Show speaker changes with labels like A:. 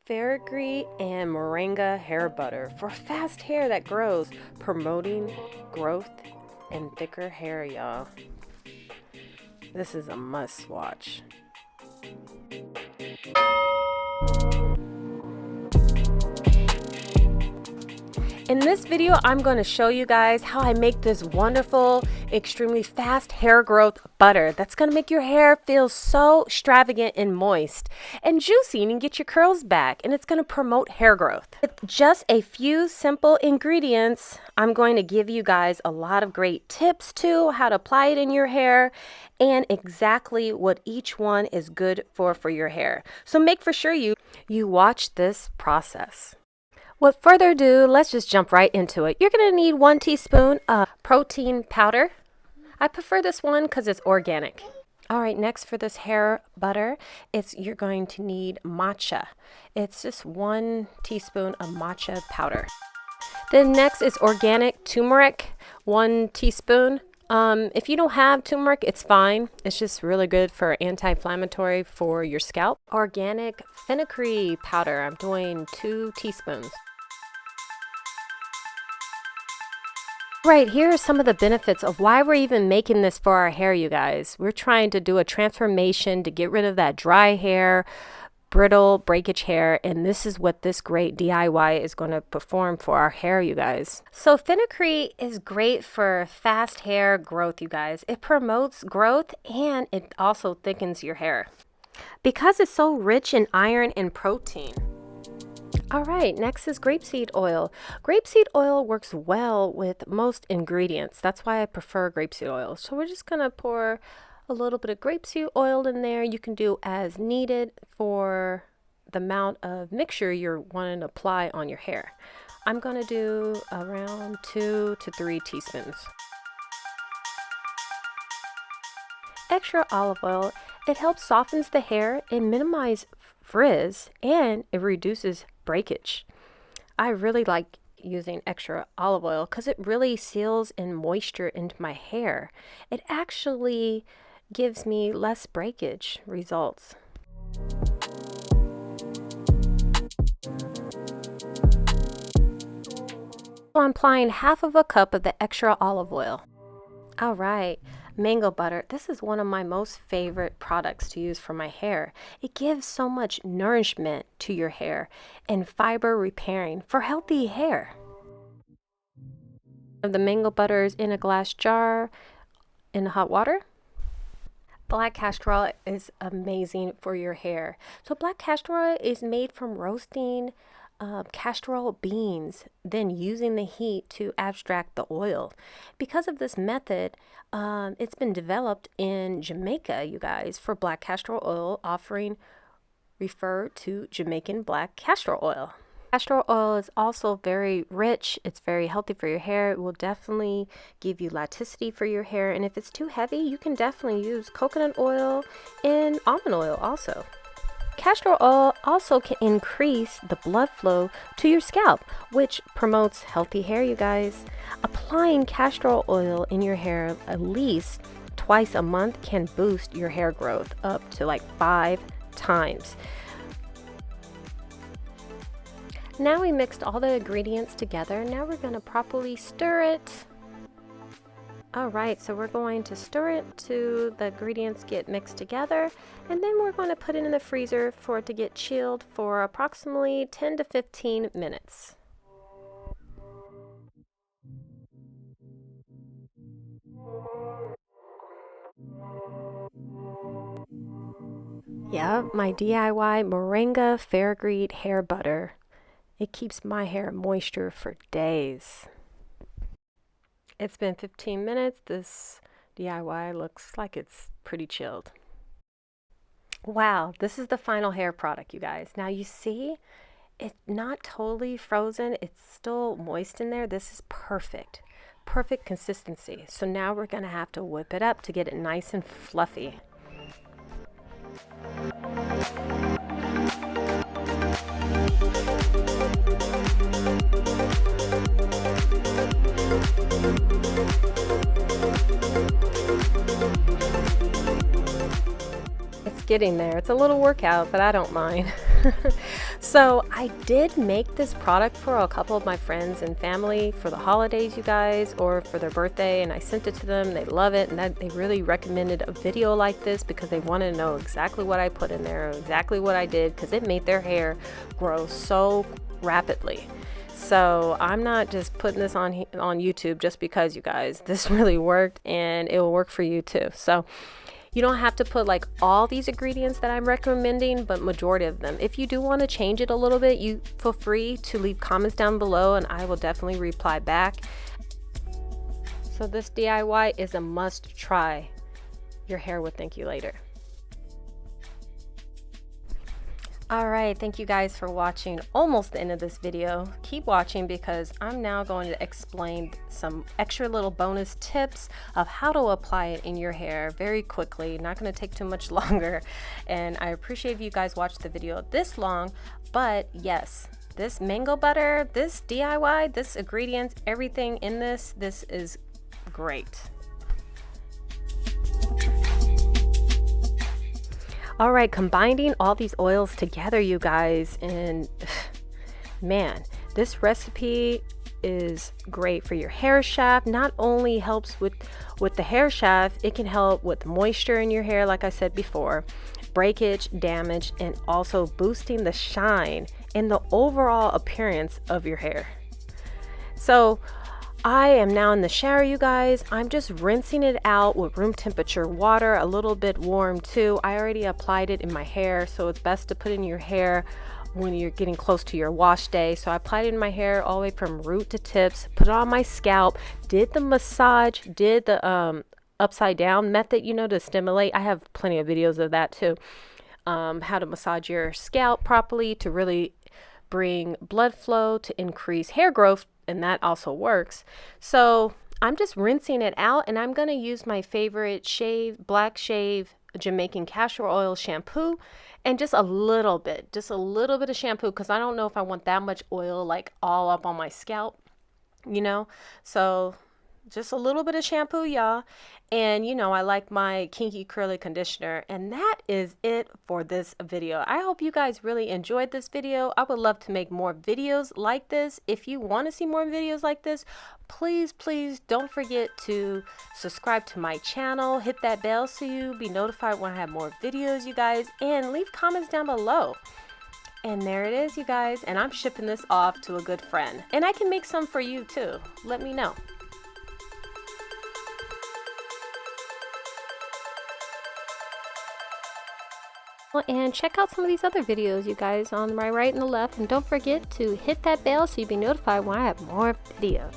A: Fenugreek and moringa hair butter for fast hair that grows, promoting growth and thicker hair, y'all. This is a must watch. In this video, I'm going to show you guys how I make this wonderful, extremely fast hair growth butter that's going to make your hair feel so extravagant and moist and juicy and get your curls back, and it's going to promote hair growth. With just a few simple ingredients, I'm going to give you guys a lot of great tips too, how to apply it in your hair and exactly what each one is good for your hair. So make for sure you watch this process. Without further ado, let's just jump right into it. You're going to need 1 teaspoon of protein powder. I prefer this one because it's organic. All right, next for this hair butter, you're going to need matcha. It's just 1 teaspoon of matcha powder. Then next is organic turmeric, 1 teaspoon. If you don't have turmeric, it's fine. It's just really good for anti-inflammatory for your scalp. Organic fenugreek powder, I'm doing 2 teaspoons. Right, here are some of the benefits of why we're even making this for our hair, you guys. We're trying to do a transformation to get rid of that dry hair, brittle breakage hair, and this is what this great DIY is going to perform for our hair, you guys. So fenugreek is great for fast hair growth, you guys. It promotes growth and it also thickens your hair because it's so rich in iron and protein. All right, next is grapeseed oil. Grapeseed oil works well with most ingredients. That's why I prefer grapeseed oil. So we're just gonna pour a little bit of grapeseed oil in there. You can do as needed for the amount of mixture you're wanting to apply on your hair. I'm gonna do around 2 to 3 teaspoons. Extra olive oil, it helps softens the hair and minimize frizz, and it reduces breakage. I really like using extra olive oil because it really seals in moisture into my hair. It actually gives me less breakage results. So I'm applying half of a cup of the extra olive oil. All right, mango butter. This is one of my most favorite products to use for my hair. It gives so much nourishment to your hair and fiber repairing for healthy hair. The mango butter is in a glass jar in hot water. Black castor oil is amazing for your hair. So black castor oil is made from roasting castor oil beans, then using the heat to abstract the oil. Because of this method, it's been developed in Jamaica, you guys, for black castor oil, refer to Jamaican black castor oil. Castor oil is also very rich. It's very healthy for your hair. It will definitely give you elasticity for your hair. And if it's too heavy, you can definitely use coconut oil and almond oil also. Castor oil also can increase the blood flow to your scalp, which promotes healthy hair, you guys. Applying castor oil in your hair at least twice a month can boost your hair growth up to like 5 times. Now we mixed all the ingredients together. Now we're going to properly stir it. All right, so we're going to stir it to the ingredients get mixed together, and then we're going to put it in the freezer for it to get chilled for approximately 10 to 15 minutes. Yeah, my DIY moringa fenugreek hair butter. It keeps my hair moisture for days. It's been 15 minutes. This DIY looks like it's pretty chilled. Wow, this is the final hair product, you guys. Now you see, it's not totally frozen. It's still moist in there. This is perfect. Perfect consistency. So now we're going to have to whip it up to get it nice and fluffy. It's getting there. It's a little workout, but I don't mind. So I did make this product for a couple of my friends and family for the holidays, you guys, or for their birthday, and I sent it to them. They love it, and they really recommended a video like this because they wanted to know exactly what I put in there, exactly what I did, because it made their hair grow so rapidly. So I'm not just putting this on YouTube just because, you guys. This really worked, and it will work for you too. So you don't have to put like all these ingredients that I'm recommending, but majority of them. If you do want to change it a little bit, you feel free to leave comments down below and I will definitely reply back. So this DIY is a must try. Your hair will thank you later. Alright, thank you guys for watching almost the end of this video. Keep watching because I'm now going to explain some extra little bonus tips of how to apply it in your hair very quickly. Not going to take too much longer, and I appreciate if you guys watched the video this long. But yes, this mango butter, this DIY, this ingredients, everything in this is great. All right, combining all these oils together, you guys, and man, this recipe is great for your hair shaft. Not only helps with the hair shaft, it can help with moisture in your hair, like I said before, breakage, damage, and also boosting the shine and the overall appearance of your hair. So I am now in the shower, you guys. I'm just rinsing it out with room temperature water, a little bit warm too. I already applied it in my hair, so it's best to put in your hair when you're getting close to your wash day. So I applied it in my hair all the way from root to tips, put it on my scalp, did the massage, did the upside down method, you know, to stimulate. I have plenty of videos of that too. How to massage your scalp properly to really bring blood flow, to increase hair growth, and that also works. So I'm just rinsing it out, and I'm going to use my favorite black shave Jamaican castor oil shampoo, and just a little bit of shampoo, because I don't know if I want that much oil like all up on my scalp, you know. So just a little bit of shampoo, y'all. And you know, I like my kinky curly conditioner, and that is it for this video. I hope you guys really enjoyed this video. I would love to make more videos like this. If you want to see more videos like this, please don't forget to subscribe to my channel, hit that bell so you be notified when I have more videos, you guys, and leave comments down below. And there it is, you guys, and I'm shipping this off to a good friend, and I can make some for you too. Let me know. And check out some of these other videos, you guys, on my right and the left, and don't forget to hit that bell so you'll be notified when I have more videos.